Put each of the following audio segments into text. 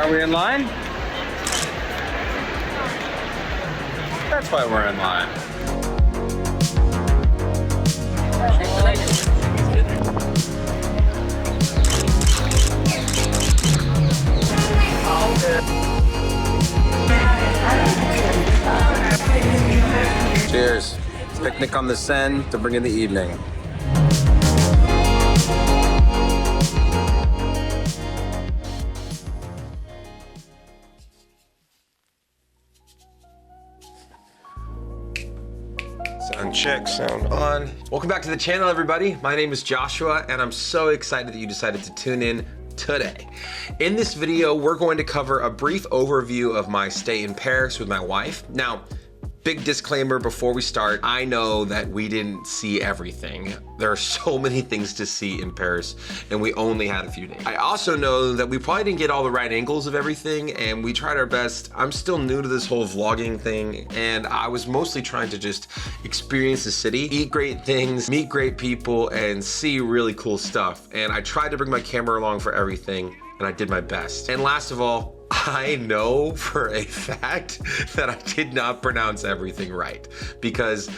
Are we in line? That's why we're in line. Cheers. Picnic on the Seine to bring in the evening. Sound check, sound on. Welcome back to the channel, everybody. My name is Joshua, and I'm so excited that you decided to tune in today. In this video, we're going to cover a brief overview of my stay in Paris with my wife. Now, big disclaimer before we start, I know that we didn't see everything. There are so many things to see in Paris, and we only had a few days. I also know that we probably didn't get all the right angles of everything, and we tried our best. I'm still new to this whole vlogging thing, and I was mostly trying to just experience the city, eat great things, meet great people, and see really cool stuff. And I tried to bring my camera along for everything, and I did my best. And last of all, I know for a fact that I did not pronounce everything right, because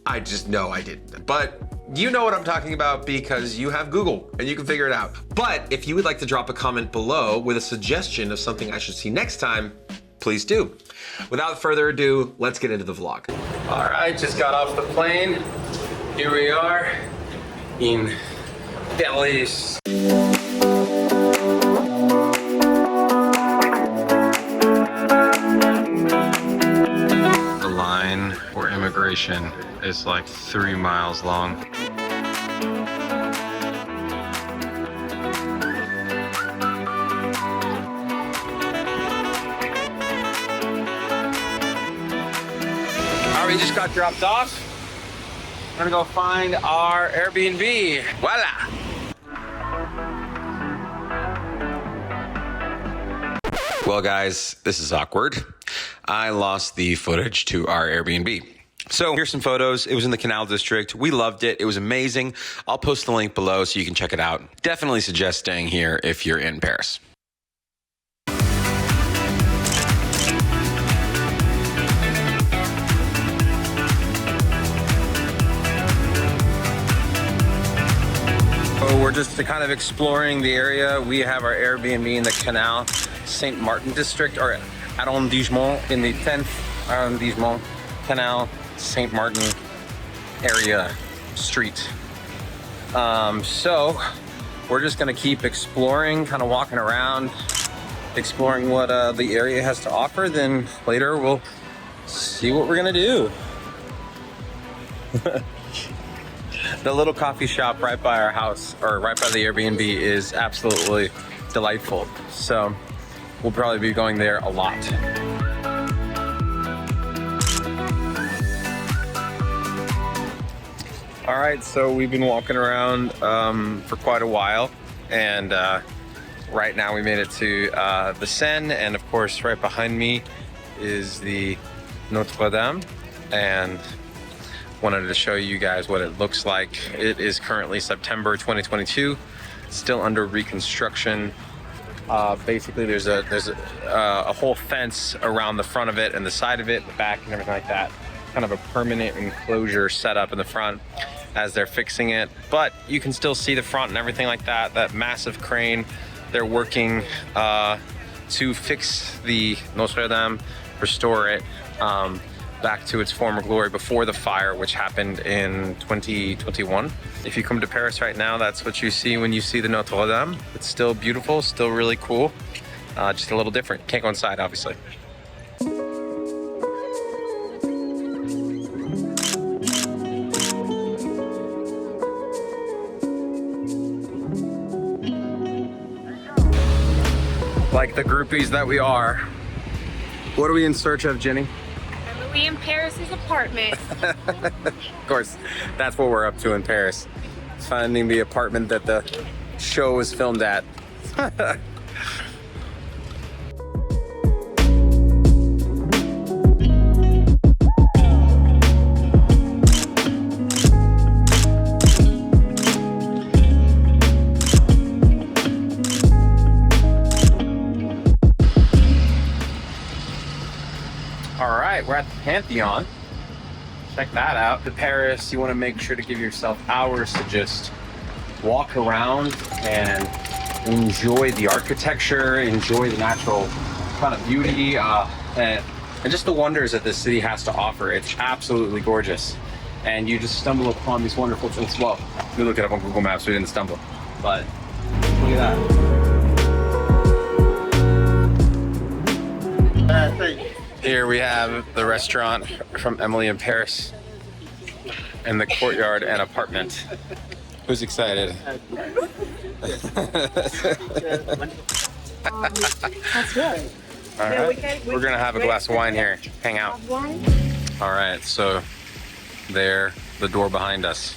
I just know I didn't. But you know what I'm talking about because you have Google and you can figure it out. But if you would like to drop a comment below with a suggestion of something I should see next time, please do. Without further ado, let's get into the vlog. All right, just got off the plane. Here we are in Paris. For immigration is like 3 miles long. Alright, we just got dropped off. We're gonna go find our Airbnb. Voila! Well guys, this is awkward. I lost the footage to our Airbnb. So here's some photos. It was in the Canal District. We loved it. It was amazing. I'll post the link below so you can check it out. Definitely suggest staying here if you're in Paris. So we're just kind of exploring the area. We have our Airbnb in the Canal Saint Martin District, or arrondissement, in the 10th arrondissement, Canal Saint Martin area street. So we're just gonna keep exploring, kind of walking around, exploring what the area has to offer. Then later we'll see what we're gonna do. The little coffee shop right by our house, or right by the Airbnb, is absolutely delightful. So we'll probably be going there a lot. All right, so we've been walking around for quite a while, and right now we made it to the Seine, and of course right behind me is the Notre Dame, and wanted to show you guys what it looks like. It is currently September 2022, still under reconstruction. Basically there's a whole fence around the front of it and the side of it, the back and everything like that. Kind of a permanent enclosure set up in the front as they're fixing it, but you can still see the front and everything like that. That massive crane, they're working to fix the Notre Dame, restore it back to its former glory before the fire, which happened in 2021. If you come to Paris right now, that's what you see when you see the Notre Dame. It's still beautiful, still really cool, just a little different. Can't go inside, obviously. Like the groupies that we are. What are we in search of, Jenny? Emily in Paris's apartment. Of course, that's what we're up to in Paris. Finding the apartment that the show was filmed at. we're at the Pantheon. Check that out. To Paris, you want to make sure to give yourself hours to just walk around and enjoy the architecture, enjoy the natural kind of beauty, and just the wonders that this city has to offer. It's absolutely gorgeous. And you just stumble upon these wonderful things. Well, we look it up on Google Maps, we didn't stumble. But look at that. Here we have the restaurant from Emily in Paris and the courtyard and apartment. Who's excited? That's good. All right, we're gonna have a glass of wine here, hang out. All right, so there, the door behind us.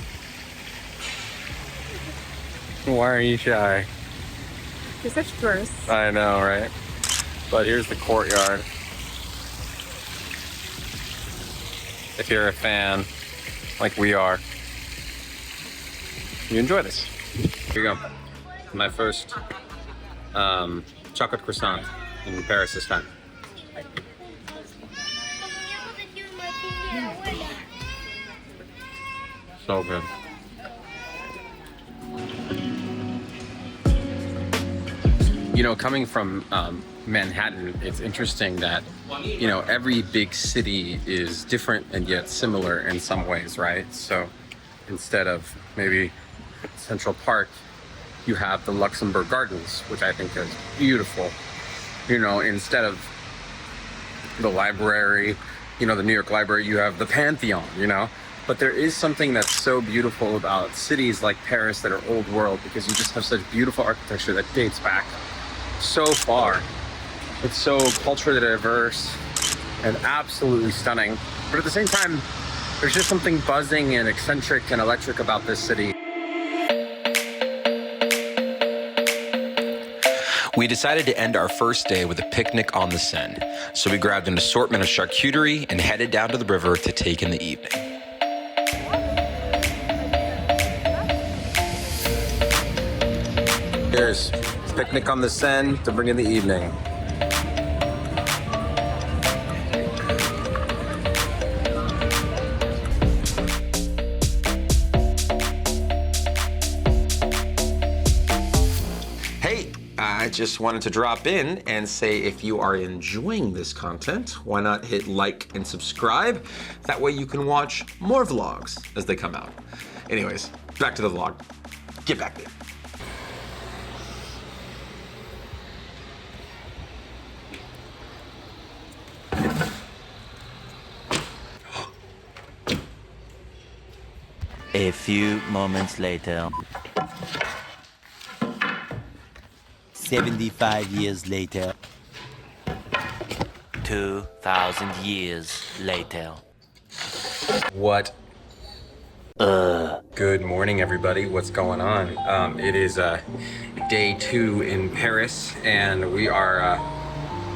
Why are you shy? You're such gross. I know, right? But here's the courtyard. If you're a fan, like we are, you enjoy this. Here you go. My first chocolate croissant in Paris this time. So good. You know, coming from Manhattan, it's interesting that, you know, every big city is different and yet similar in some ways, right? So instead of maybe Central Park, you have the Luxembourg Gardens, which I think is beautiful. You know, instead of the library, you know, the New York Library, you have the Pantheon, you know? But there is something that's so beautiful about cities like Paris that are old world, because you just have such beautiful architecture that dates back so far. It's so culturally diverse and absolutely stunning. But at the same time, there's just something buzzing and eccentric and electric about this city. We decided to end our first day with a picnic on the Seine. So we grabbed an assortment of charcuterie and headed down to the river to take in the evening. Cheers. Picnic on the Seine to bring in the evening. Hey, I just wanted to drop in and say, if you are enjoying this content, why not hit like and subscribe? That way you can watch more vlogs as they come out. Anyways, back to the vlog. Get back there. A few moments later. 75 years later. 2,000 years later. What? Good morning, everybody. What's going on? It is day 2 in Paris, and we are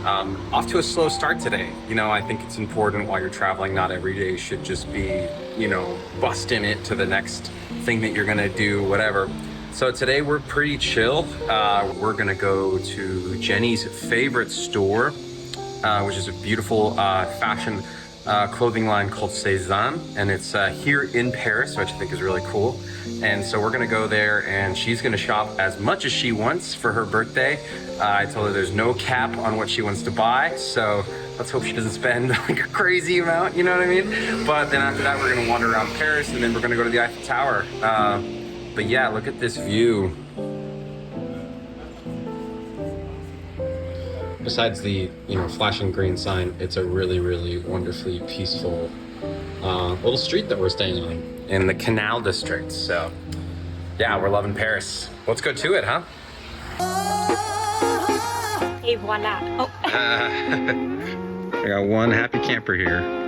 off to a slow start today. You know, I think it's important while you're traveling, not every day should just be, you know, busting it to the next thing that you're gonna do, whatever. So today we're pretty chill. We're gonna go to Jenny's favorite store, which is a beautiful fashion clothing line called Seine, and it's here in Paris, which I think is really cool. And so we're gonna go there, and she's gonna shop as much as she wants for her birthday. I told her there's no cap on what she wants to buy, so let's hope she doesn't spend like a crazy amount, you know what I mean? But then after that, we're gonna wander around Paris, and then we're gonna go to the Eiffel Tower. But yeah, look at this view. Besides the, you know, flashing green sign, it's a really, really wonderfully peaceful little street that we're staying on in the Canal District. So yeah, we're loving Paris. Let's go to it, huh? Et voila. Oh. I got one happy camper here.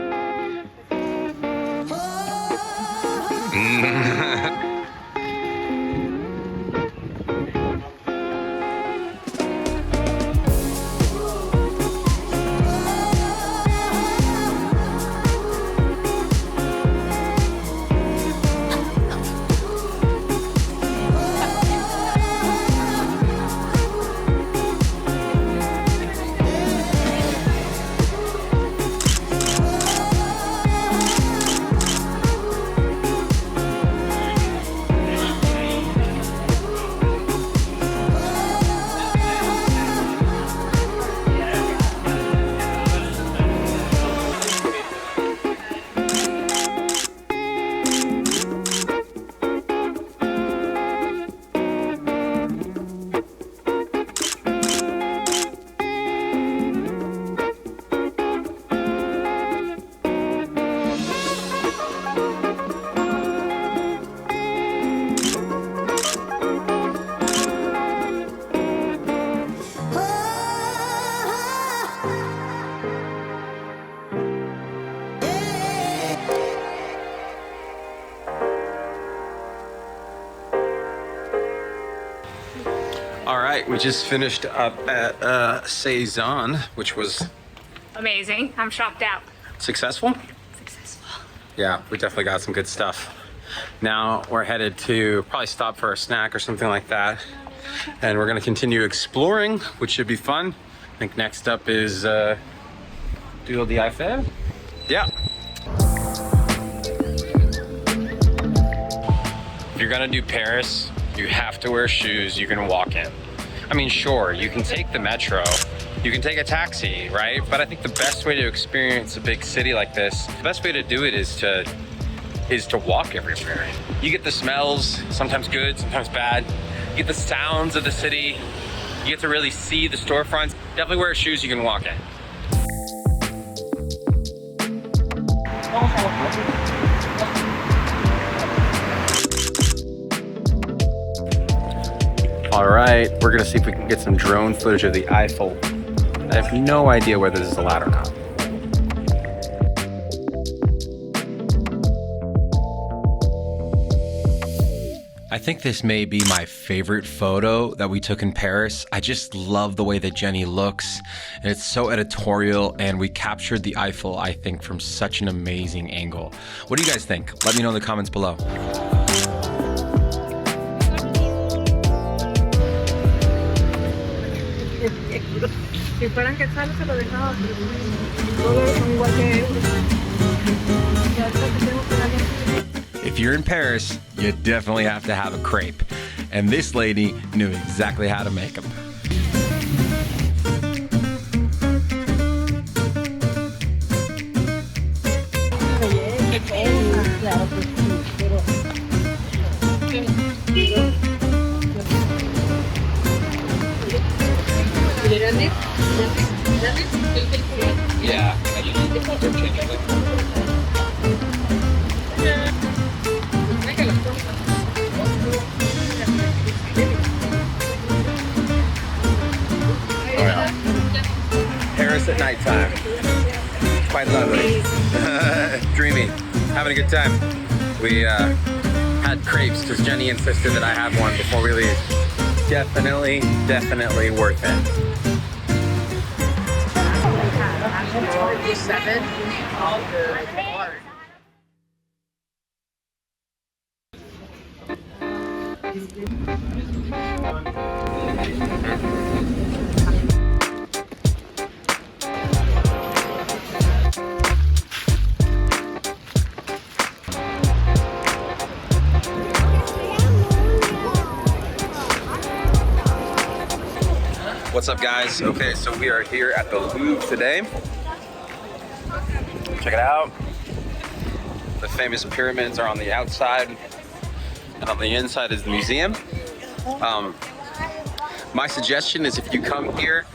All right, we just finished up at Seine, which was Amazing. I'm shocked out. successful. Yeah, we definitely got some good stuff. Now we're headed to probably stop for a snack or something like that. And we're gonna continue exploring, which should be fun. I think next up is Tour de Eiffel. Yeah. If you're gonna do Paris, you have to wear shoes you can walk in. I mean, sure, you can take the metro, you can take a taxi, right? But I think the best way to experience a big city like this, the best way to do it is to walk everywhere. You get the smells, sometimes good, sometimes bad. You get the sounds of the city. You get to really see the storefronts. Definitely wear shoes you can walk in. All right, we're gonna see if we can get some drone footage of the Eiffel. I have no idea whether this is allowed or not. I think this may be my favorite photo that we took in Paris. I just love the way that Jenny looks, and it's so editorial, and we captured the Eiffel, I think, from such an amazing angle. What do you guys think? Let me know in the comments below. Si fueran quetzales se lo dejaba, pero todos son igual que euros. Y ahorita que tengo que darle. If you're in Paris, you definitely have to have a crepe. And this lady knew exactly how to make them. Yeah. Paris at nighttime. Quite lovely. Dreamy. Having a good time. We had crepes because Jenny insisted that I have one before we leave. Definitely worth it. What's up, guys? Okay, so we are here at the Louvre today. Check it out. The famous pyramids are on the outside, and on the inside is the museum. My suggestion is if you come here,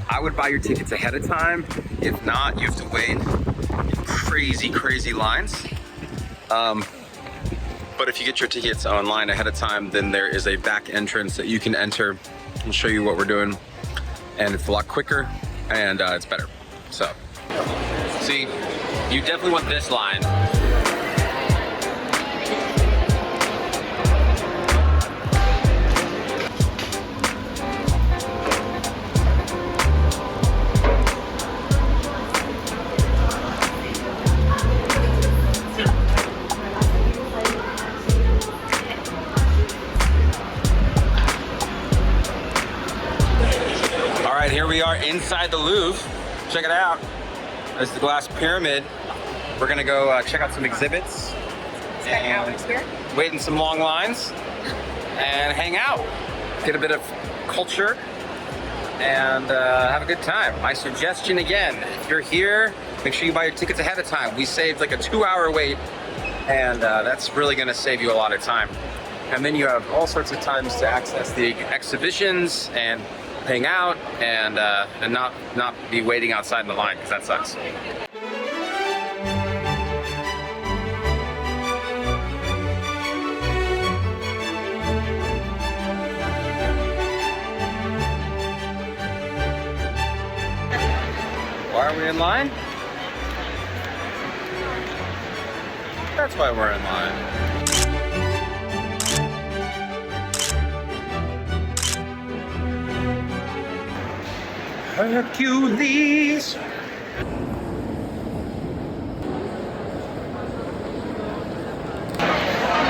I would buy your tickets ahead of time. If not, you have to wait in crazy lines. But if you get your tickets online ahead of time, then there is a back entrance that you can enter and show you what we're doing. And it's a lot quicker and it's better. So, see, you definitely want this line. Here we are inside the Louvre. Check it out. There's the glass pyramid. We're gonna go check out some exhibits and wait in some long lines and hang out, get a bit of culture and have a good time. My suggestion again, if you're here, make sure you buy your tickets ahead of time. We saved like a 2-hour wait, and that's really gonna save you a lot of time. And then you have all sorts of times to access the exhibitions and hang out and not be waiting outside in the line, because that sucks. Why are we in line? That's why we're in line. Hercules.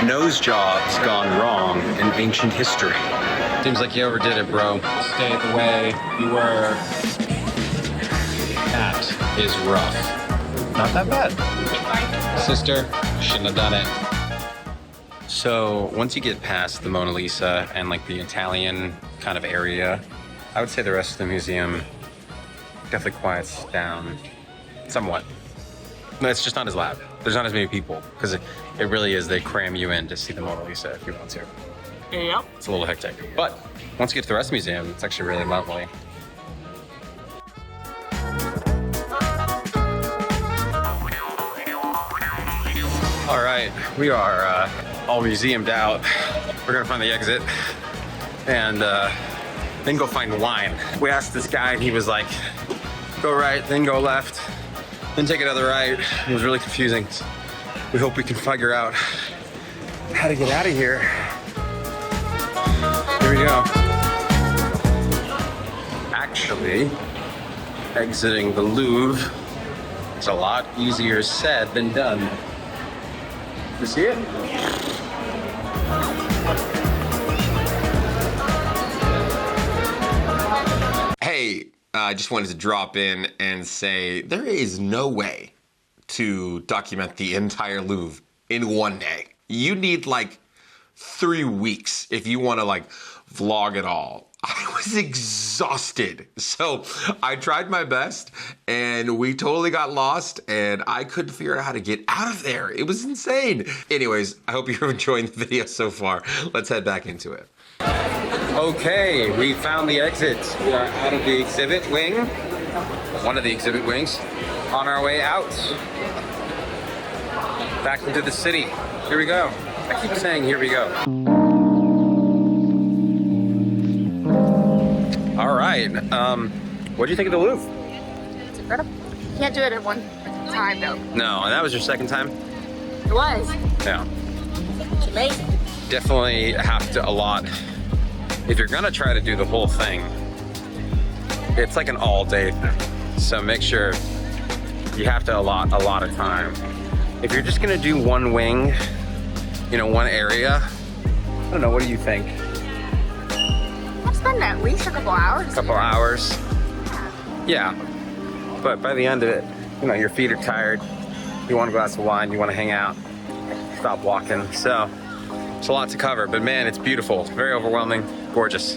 Nose jobs gone wrong in ancient history. Seems like you overdid it, bro. Stay the way you were. That is rough. Not that bad. Sister, shouldn't have done it. So once you get past the Mona Lisa and like the Italian kind of area, I would say the rest of the museum definitely quiets down somewhat. No, it's just not as loud. There's not as many people because it really is, they cram you in to see the Mona Lisa if you want to. Yep. It's a little hectic. But once you get to the rest of the museum, it's actually really lovely. All right, we are all museumed out. We're gonna find the exit and then go find wine. We asked this guy and he was like, go right, then go left, then take another right. It was really confusing. We hope we can figure out how to get out of here. Here we go. Actually, exiting the Louvre is a lot easier said than done. You see it? Hey, I just wanted to drop in and say there is no way to document the entire Louvre in one day. You need like 3 weeks if you want to like vlog it all. I was exhausted. So I tried my best and we totally got lost and I couldn't figure out how to get out of there. It was insane. Anyways, I hope you're enjoying the video so far. Let's head back into it. Okay, we found the exit. We are out of the exhibit wing, one of the exhibit wings, on our way out. Back into the city. Here we go. I keep saying here we go. All right, what do you think of the Louvre? It's incredible. Can't do it at one time though. No, and that was your second time? It was. Yeah. It's amazing. Definitely have to allot. If you're gonna try to do the whole thing, it's like an all-day thing. So make sure you have to allot a lot of time. If you're just gonna do one wing, you know, one area, I don't know, what do you think? I'll spend at least a couple hours. A couple hours? Yeah. But by the end of it, you know, your feet are tired, you want a glass of wine, you want to hang out, stop walking. So it's a lot to cover, but man, it's beautiful. Very overwhelming, gorgeous.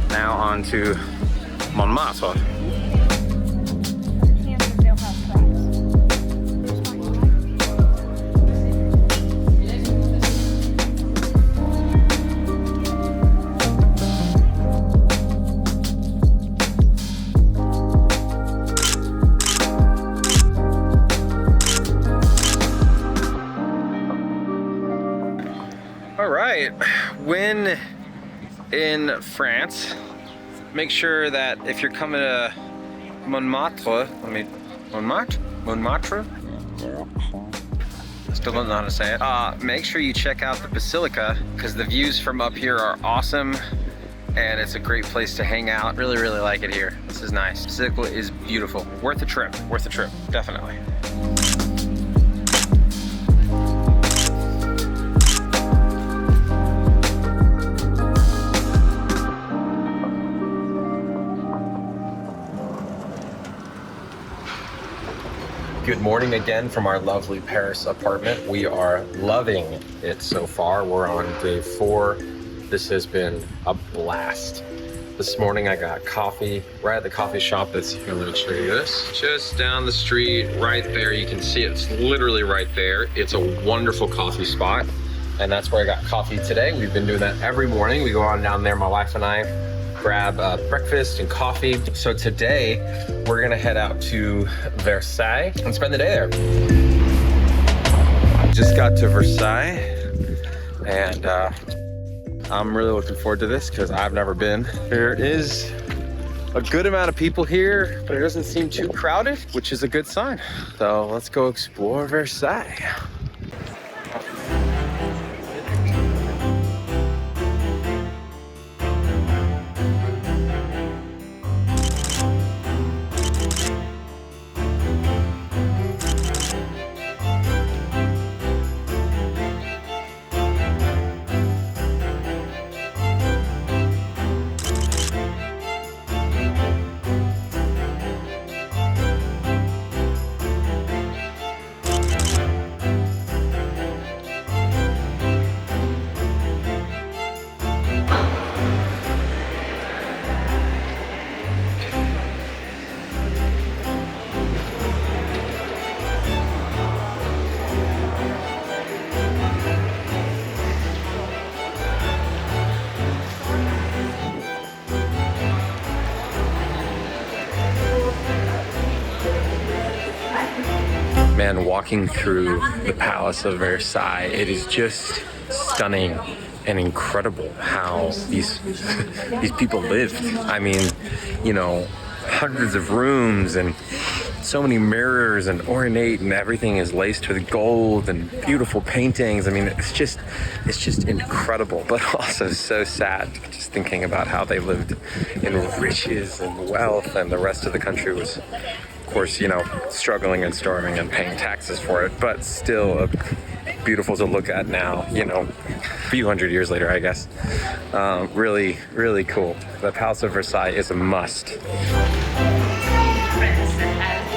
Now on to Montmartre. All right, when in France, make sure that if you're coming to Montmartre, Montmartre? Still don't know how to say it. Make sure you check out the Basilica because the views from up here are awesome and it's a great place to hang out. Really, really like it here. This is nice. Basilica is beautiful. Worth the trip, definitely. Good morning again from our lovely Paris apartment. We are loving it so far. We're on day 4. This has been a blast. This morning I got coffee right at the coffee shop that's here. Let me show you this. Just down the street, right there. You can see it's literally right there. It's a wonderful coffee spot. And that's where I got coffee today. We've been doing that every morning. We go on down there, my wife and I, grab breakfast and coffee. So today we're gonna head out to Versailles and spend the day there. Just got to Versailles and I'm really looking forward to this because I've never been. There is a good amount of people here, but it doesn't seem too crowded, which is a good sign. So let's go explore Versailles. walking through the Palace of Versailles. It is just stunning and incredible how these people lived. I mean, you know, hundreds of rooms and so many mirrors and ornate, and everything is laced with gold and beautiful paintings. I mean, it's just incredible, but also so sad just thinking about how they lived in riches and wealth, and the rest of the country was, of course, you know, struggling and storming and paying taxes for it, but still beautiful to look at now, you know, a few hundred years later, I guess. Really, really cool. The Palace of Versailles is a must.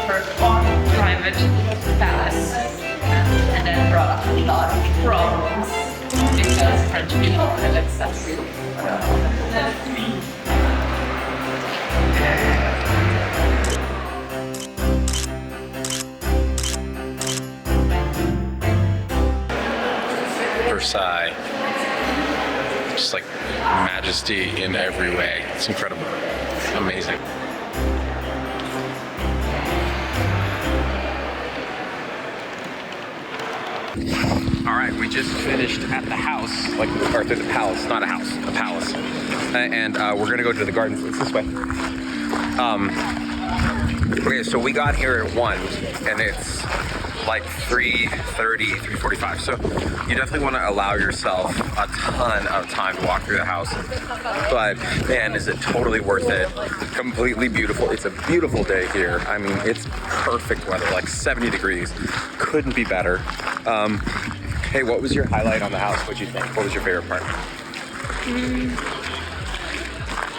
Her own private palace, and that brought up a lot of problems because French people could accept it. Versailles, just like majesty in every way. It's incredible, amazing. All right, we just finished at the house, or through the palace, not a house, a palace. And we're gonna go to the gardens. It's this way. Okay, so we got here at 1, and it's like 3:30, 3:45. So you definitely wanna allow yourself a ton of time to walk through the house. But man, is it totally worth it. Completely beautiful. It's a beautiful day here. I mean, it's perfect weather, like 70 degrees. Couldn't be better. Hey, what was your highlight on the house? What'd you think? What was your favorite part?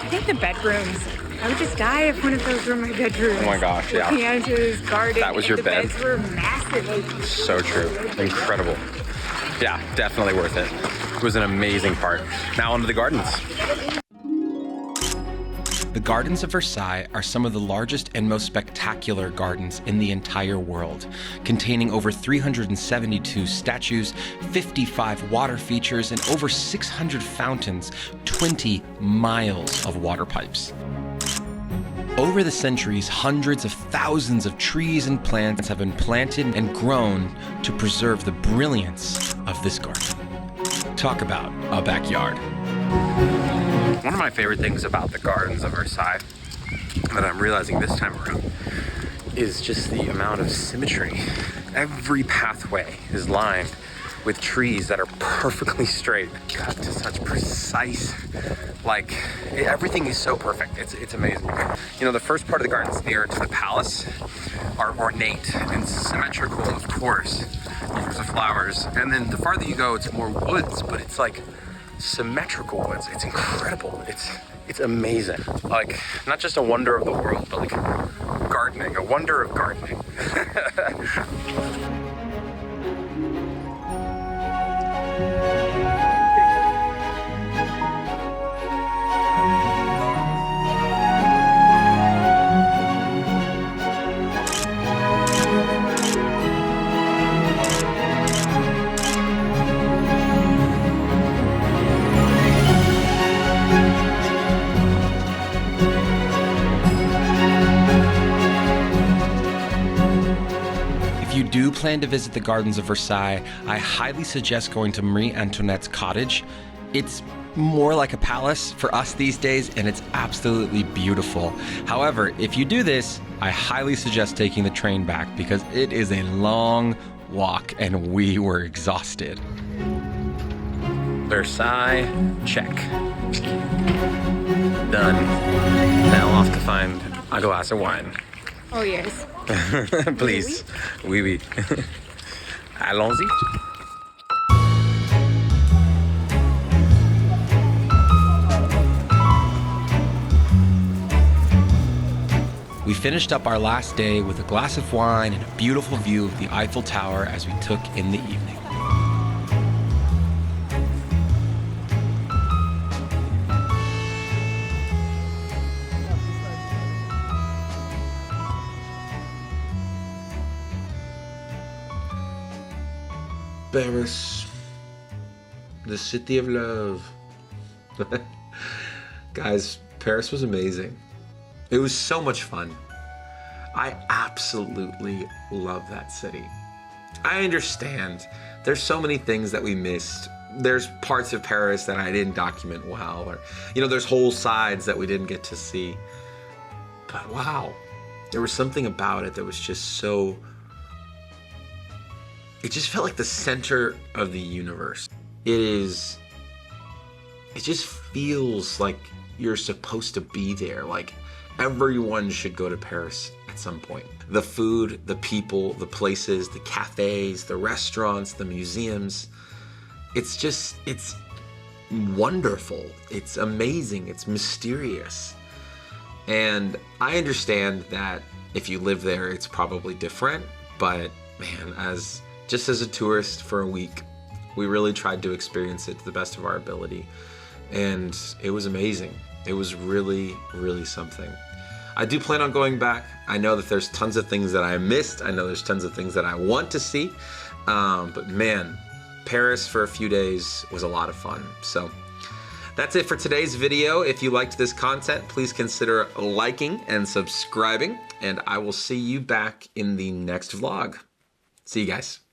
I think the bedrooms. I would just die if one of those were my bedrooms. Oh my gosh, yeah. The pianos, garden. That was your bed? The beds were massive. So true. Incredible. Yeah, definitely worth it. It was an amazing part. Now onto the gardens. The Gardens of Versailles are some of the largest and most spectacular gardens in the entire world, containing over 372 statues, 55 water features, and over 600 fountains, 20 miles of water pipes. Over the centuries, hundreds of thousands of trees and plants have been planted and grown to preserve the brilliance of this garden. Talk about a backyard. One of my favorite things about the Gardens of Versailles that I'm realizing this time around is just the amount of symmetry. Every pathway is lined with trees that are perfectly straight, cut to such precise, like, everything is so perfect. It's amazing. You know, the first part of the gardens near to the palace are ornate and symmetrical, of course, because of flowers. And then the farther you go, it's more woods, but it's like symmetrical woods. It's incredible. It's amazing. Like, not just a wonder of the world, but like gardening, a wonder of gardening. If you do plan to visit the Gardens of Versailles, I highly suggest going to Marie Antoinette's cottage. It's more like a palace for us these days, and it's absolutely beautiful. However, if you do this, I highly suggest taking the train back because it is a long walk and we were exhausted. Versailles, check. Done. Now off to find a glass of wine. Oh, yes. Please. Oui, oui. Allons-y. We finished up our last day with a glass of wine and a beautiful view of the Eiffel Tower as we took in the evening. Paris, the city of love. Guys, Paris was amazing. It was so much fun. I absolutely love that city. I understand. There's so many things that we missed. There's parts of Paris that I didn't document well, or, you know, there's whole sides that we didn't get to see. But wow, there was something about it that was just so, it just felt like the center of the universe. It just feels like you're supposed to be there. Like everyone should go to Paris at some point. The food, the people, the places, the cafes, the restaurants, the museums. It's wonderful. It's amazing. It's mysterious. And I understand that if you live there, it's probably different. But man, just as a tourist for a week, we really tried to experience it to the best of our ability. And it was amazing. It was really, really something. I do plan on going back. I know that there's tons of things that I missed. I know there's tons of things that I want to see. But man, Paris for a few days was a lot of fun. So that's it for today's video. If you liked this content, please consider liking and subscribing. And I will see you back in the next vlog. See you guys.